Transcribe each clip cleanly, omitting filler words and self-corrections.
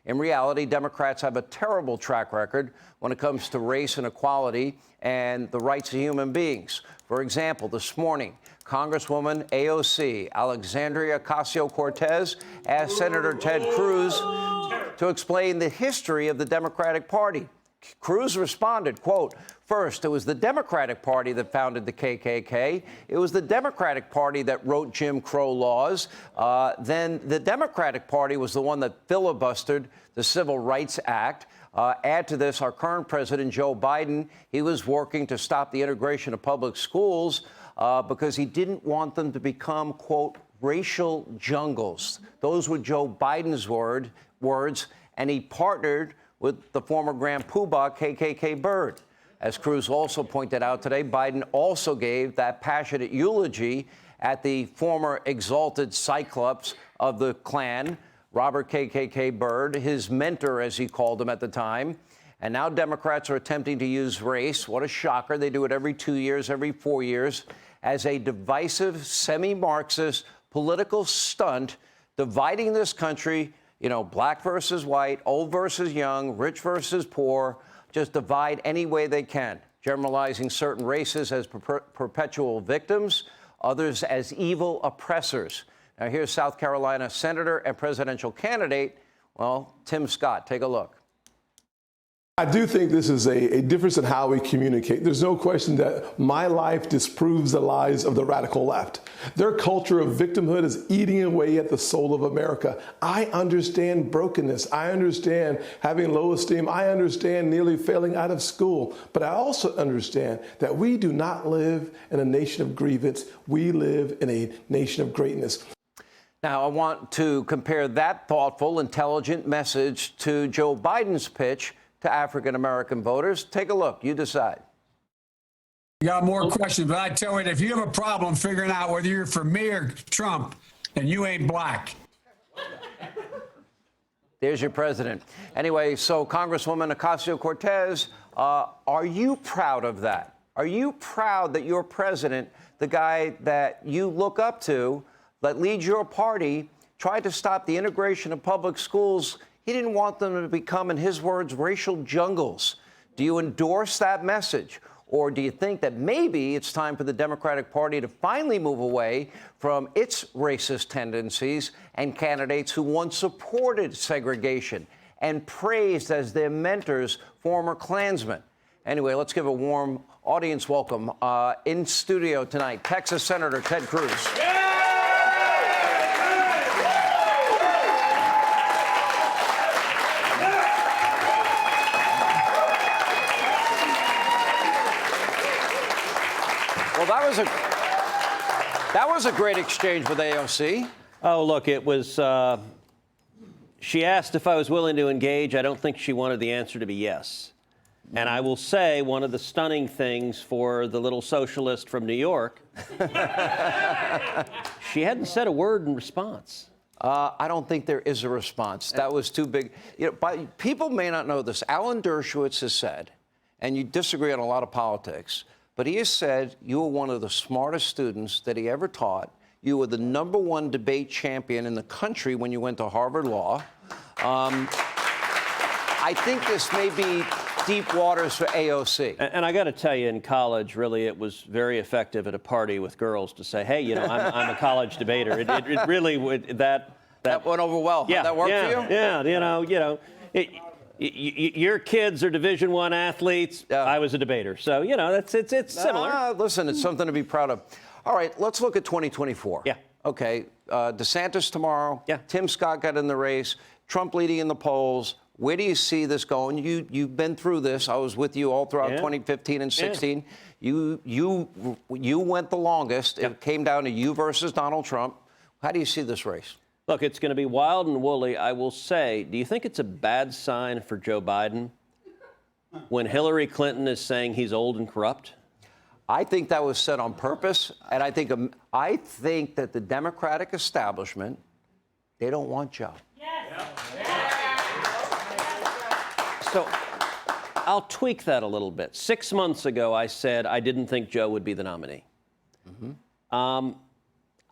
In reality, Democrats have a terrible track record when it comes to race and equality and the rights of human beings. For example, this morning, Congresswoman AOC, Alexandria Ocasio-Cortez, asked Senator Ted Cruz to explain the history of the Democratic Party. Cruz responded, quote, "First, it was the Democratic Party that founded the KKK. It was the Democratic Party that wrote Jim Crow laws. Then the Democratic Party was the one that filibustered the Civil Rights Act. Add to this, our current president, Joe Biden, he was working to stop the integration of public schools because he didn't want them to become, quote, racial jungles." Those were Joe Biden's words, and he partnered with the former Grand Poobah KKK Bird. As Cruz also pointed out today, Biden also gave that passionate eulogy at the former exalted Cyclops of the Klan, Robert KKK Byrd, his mentor, as he called him at the time. And now Democrats are attempting to use race. What a shocker. They do it every 2 years, every 4 years, as a divisive, semi-Marxist political stunt, dividing this country. You know, black versus white, old versus young, rich versus poor, just divide any way they can, generalizing certain races as perpetual victims, others as evil oppressors. Now, here's South Carolina Senator and presidential candidate, well, Tim Scott. Take a look. I do think this is a difference in how we communicate. There's no question that my life disproves the lies of the radical left. Their culture of victimhood is eating away at the soul of America. I understand brokenness. I understand having low esteem. I understand nearly failing out of school. But I also understand that we do not live in a nation of grievance. We live in a nation of greatness. Now, I want to compare that thoughtful, intelligent message to Joe Biden's pitch to African-American voters. Take a look. You decide. You got more questions, but I tell you, if you have a problem figuring out whether you're for me or Trump, then you ain't black. There's your president. Anyway, so Congresswoman Ocasio-Cortez, are you proud of that? Are you proud that your president, the guy that you look up to, that leads your party, tried to stop the integration of public schools? He didn't want them to become, in his words, racial jungles. Do you endorse that message? Or do you think that maybe it's time for the Democratic Party to finally move away from its racist tendencies and candidates who once supported segregation and praised as their mentors former Klansmen? Anyway, let's give a warm audience welcome in studio tonight, Texas Senator Ted Cruz. Well, that was a great exchange with AOC. Oh, look, it was, she asked if I was willing to engage. I don't think she wanted the answer to be yes. And I will say one of the stunning things for the little socialist from New York, she hadn't said a word in response. I don't think there is a response. That was too big. You know, people may not know this. Alan Dershowitz has said, and you disagree on a lot of politics, but he has said you were one of the smartest students that he ever taught. You were the #1 debate champion in the country when you went to Harvard Law. I think this may be deep waters for AOC. And I got to tell you, in college, really, it was very effective at a party with girls to say, hey, you know, I'm a college debater. It really would, that went over well. Yeah, How'd that work for you? Yeah, you know. Your kids are Division I athletes. I was a debater. So, you know, it's similar. Listen, it's something to be proud of. All right, let's look at 2024. Yeah. Okay, DeSantis tomorrow. Yeah. Tim Scott got in the race. Trump leading in the polls. Where do you see this going? You've been through this. I was with you all throughout 2015 and 16. Yeah. You went the longest. It came down to you versus Donald Trump. How do you see this race? Look, it's going to be wild and woolly. I will say, do you think it's a bad sign for Joe Biden when Hillary Clinton is saying he's old and corrupt? I think that was said on purpose, and I think that the Democratic establishment, they don't want Joe. Yes. So I'll tweak that a little bit. 6 months ago, I said I didn't think Joe would be the nominee. Mm-hmm.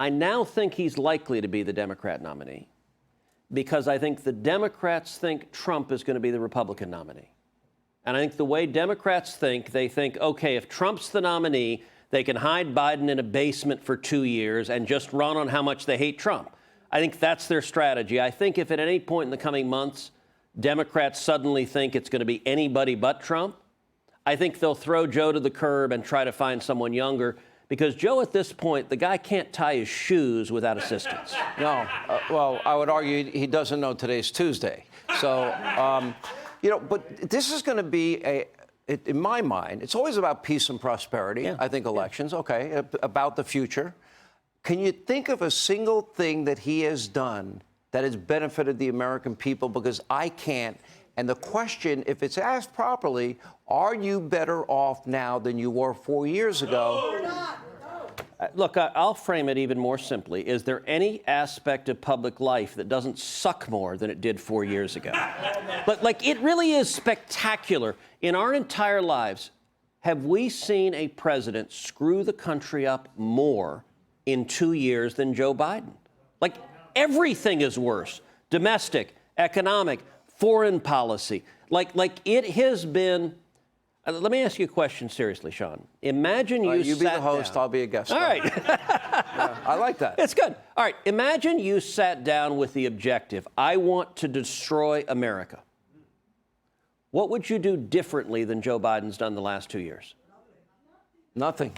I now think he's likely to be the Democrat nominee because I think the Democrats think Trump is going to be the Republican nominee. And I think the way Democrats think, they think, okay, if Trump's the nominee, they can hide Biden in a basement for 2 years and just run on how much they hate Trump. I think that's their strategy. I think if at any point in the coming months, Democrats suddenly think it's going to be anybody but Trump, I think they'll throw Joe to the curb and try to find someone younger, because Joe, at this point, the guy can't tie his shoes without assistance. No. Well, I would argue he doesn't know today's Tuesday. So, but this is going to be in my mind, it's always about peace and prosperity. Yeah. I think elections, okay, about the future. Can you think of a single thing that he has done that has benefited the American people? Because I can't. And the question, if it's asked properly, are you better off now than you were 4 years ago? Look, I'll frame it even more simply. Is there any aspect of public life that doesn't suck more than it did 4 years ago? But, it really is spectacular. In our entire lives, have we seen a president screw the country up more in 2 years than Joe Biden? Everything is worse. Domestic, economic, foreign policy. It has been. Let me ask you a question seriously, Sean. Imagine you be the host, down. I'll be a guest. All right. Yeah, I like that. It's good. All right. Imagine you sat down with the objective, I want to destroy America. What would you do differently than Joe Biden's done the last 2 years? Nothing.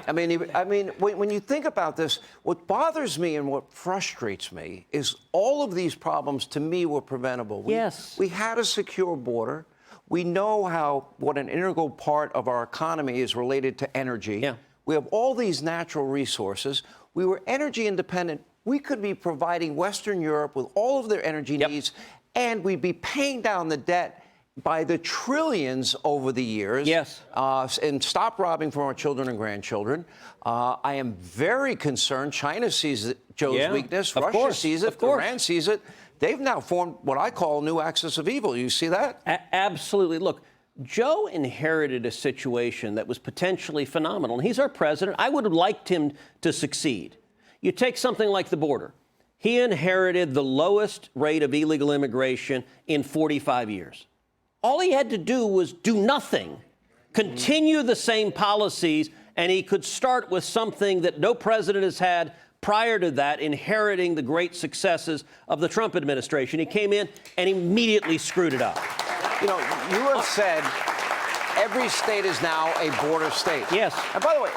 I mean, when you think about this, what bothers me and what frustrates me is all of these problems, to me, were preventable. Yes. We had a secure border. We know what an integral part of our economy is related to energy. Yeah. We have all these natural resources. We were energy independent. We could be providing Western Europe with all of their energy needs, and we'd be paying down the debt by the trillions over the years. Yes. And stop robbing from our children and grandchildren. I am very concerned. China sees Joe's weakness. Russia sees it. Iran sees it. They've now formed what I call a new axis of evil. You see that? Absolutely. Look, Joe inherited a situation that was potentially phenomenal. And he's our president. I would have liked him to succeed. You take something like the border. He inherited the lowest rate of illegal immigration in 45 years. All he had to do was do nothing, continue the same policies, and he could start with something that no president has had prior to that, inheriting the great successes of the Trump administration. He came in and immediately screwed it up. You have said every state is now a border state. Yes. And by the way,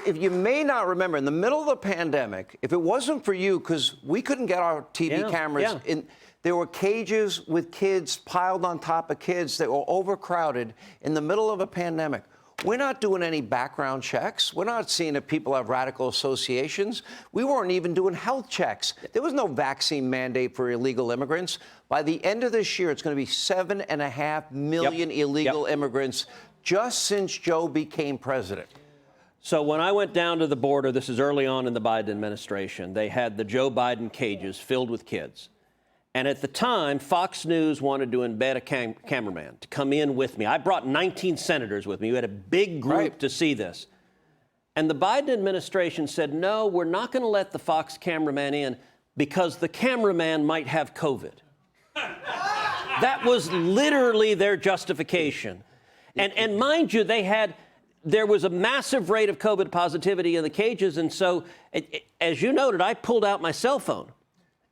if you may not remember, in the middle of the pandemic, if it wasn't for you, because we couldn't get our TV cameras in, there were cages with kids piled on top of kids that were overcrowded in the middle of a pandemic. We're not doing any background checks. We're not seeing if people have radical associations. We weren't even doing health checks. There was no vaccine mandate for illegal immigrants. By the end of this year, it's going to be 7.5 million illegal immigrants just since Joe became president. So when I went down to the border, this is early on in the Biden administration, they had the Joe Biden cages filled with kids. And at the time, Fox News wanted to embed a cameraman to come in with me. I brought 19 senators with me. We had a big group to see this. And the Biden administration said, no, we're not going to let the Fox cameraman in because the cameraman might have COVID. That was literally their justification. And mind you, there was a massive rate of COVID positivity in the cages. And so, as you noted, I pulled out my cell phone.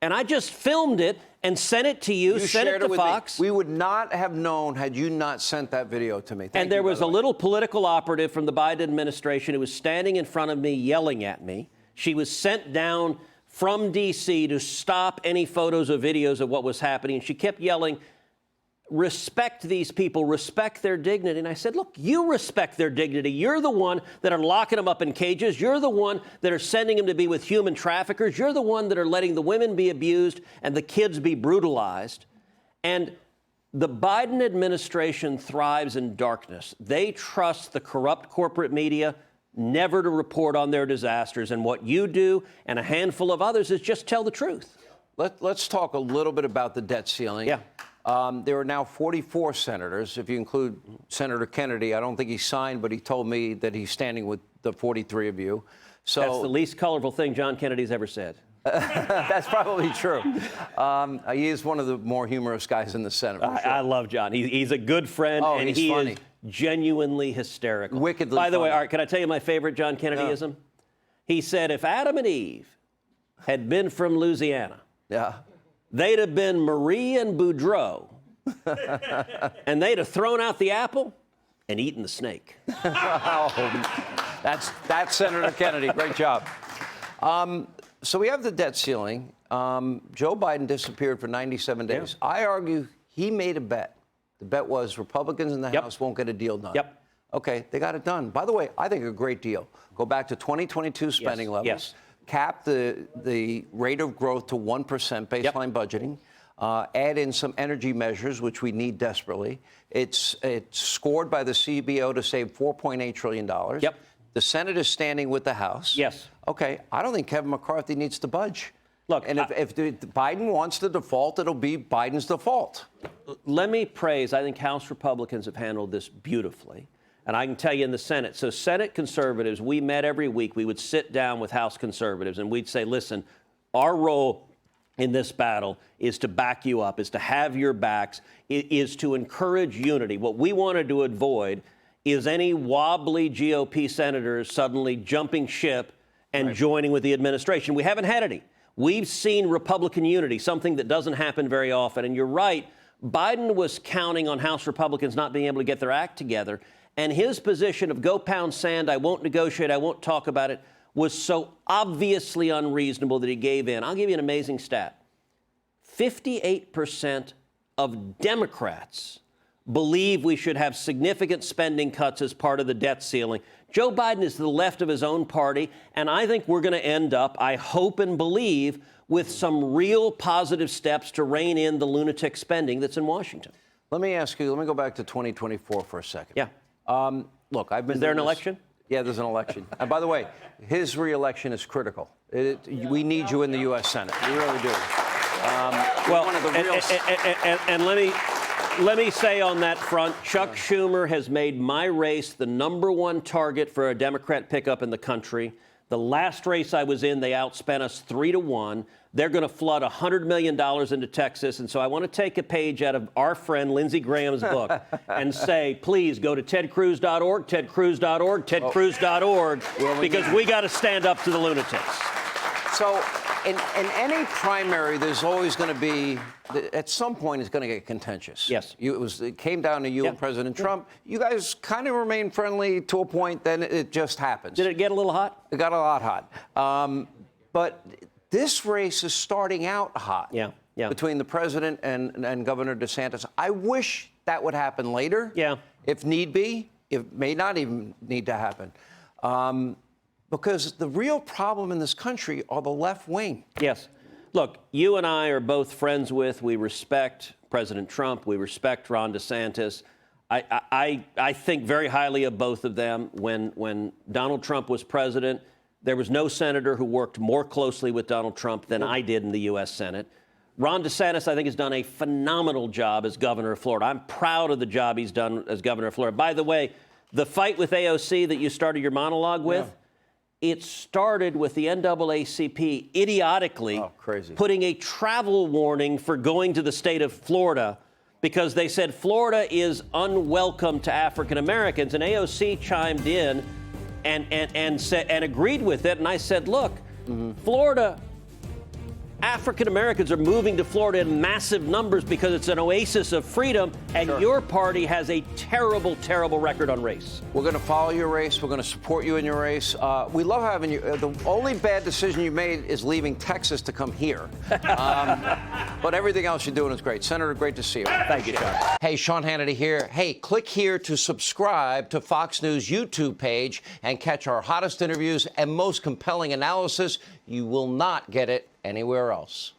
And I just filmed it and sent it to you, sent it to Fox. We would not have known had you not sent that video to me. And there was a little political operative from the Biden administration who was standing in front of me yelling at me. She was sent down from D.C. to stop any photos or videos of what was happening. She kept yelling, respect these people, respect their dignity. And I said, look, you respect their dignity. You're the one that are locking them up in cages. You're the one that are sending them to be with human traffickers. You're the one that are letting the women be abused and the kids be brutalized. And the Biden administration thrives in darkness. They trust the corrupt corporate media never to report on their disasters. And what you do and a handful of others is just tell the truth. Let's talk a little bit about the debt ceiling. Yeah. There are now 44 senators. If you include Senator Kennedy, I don't think he signed, but he told me that he's standing with the 43 of you. So that's the least colorful thing John Kennedy's ever said. That's probably true. He is one of the more humorous guys in the Senate. For sure. I love John. He's a good friend, Oh, and he's he funny. is genuinely hysterical. Wickedly By the way, funny. Art, can I tell you my favorite John Kennedyism? He said, if Adam and Eve had been from Louisiana, Yeah. they'd have been Marie and Boudreaux, and they'd have thrown out the apple and eaten the snake. That's Senator Kennedy. Great job. So we have the debt ceiling. Joe Biden disappeared for 97 days. Yeah. I argue he made a bet. The bet was Republicans in the House won't get a deal done. Yep. Okay, they got it done. By the way, I think a great deal. Go back to 2022 spending levels. Yes. Cap the rate of growth to 1% baseline budgeting. Add in some energy measures, which we need desperately. It's scored by the CBO to save $4.8 trillion. Yep. The Senate is standing with the House. Yes. Okay, I don't think Kevin McCarthy needs to budge. Look, and if Biden wants to default, it'll be Biden's default. Let me praise, I think House Republicans have handled this beautifully. And I can tell you in the Senate. So Senate conservatives, we met every week. We would sit down with House conservatives and we'd say, listen, our role in this battle is to back you up, is to have your backs, is to encourage unity. What we wanted to avoid is any wobbly GOP senators suddenly jumping ship and joining with the administration. We haven't had any. We've seen Republican unity, something that doesn't happen very often. And you're right, Biden was counting on House Republicans not being able to get their act together. And his position of go pound sand, I won't negotiate, I won't talk about it, was so obviously unreasonable that he gave in. I'll give you an amazing stat. 58% of Democrats believe we should have significant spending cuts as part of the debt ceiling. Joe Biden is to the left of his own party, and I think we're going to end up, I hope and believe, with some real positive steps to rein in the lunatic spending that's in Washington. Let me ask you, let me go back to 2024 for a second. Yeah. Look, I've been. Is there an doing this- election? Yeah, there's an election. And by the way, his reelection is critical. We need you in the U.S. Senate. We really do. Well, one of the real... and let me say on that front, Chuck Schumer has made my race the #1 target for a Democrat pickup in the country. The last race I was in, they outspent us 3-1. They're going to flood $100 million into Texas. And so I want to take a page out of our friend Lindsey Graham's book and say, please go to tedcruz.org, tedcruz.org, tedcruz.org, because we got to stand up to the lunatics. So in any primary, there's always going to be, at some point, it's going to get contentious. Yes. It came down to you and President Trump. You guys kind of remained friendly to a point, then it just happens. Did it get a little hot? It got a lot hot. But this race is starting out hot. Yeah. Between the president and Governor DeSantis. I wish that would happen later. Yeah. If need be. It may not even need to happen. Because the real problem in this country are the left wing. Yes. Look, you and I are both friends with, we respect President Trump, we respect Ron DeSantis. I think very highly of both of them. When Donald Trump was president, there was no senator who worked more closely with Donald Trump than I did in the U.S. Senate. Ron DeSantis, I think, has done a phenomenal job as governor of Florida. I'm proud of the job he's done as governor of Florida. By the way, the fight with AOC that you started your monologue with, it started with the NAACP idiotically putting a travel warning for going to the state of Florida because they said Florida is unwelcome to African Americans. And AOC chimed in and agreed with it. And I said, look, Florida, African Americans are moving to Florida in massive numbers because it's an oasis of freedom, and your party has a terrible, terrible record on race. We're going to follow your race. We're going to support you in your race. We love having you. The only bad decision you made is leaving Texas to come here. But everything else you're doing is great. Senator, great to see you. Thank you, Sean. Hey, Sean Hannity here. Hey, click here to subscribe to Fox News YouTube page and catch our hottest interviews and most compelling analysis. You will not get it anywhere else.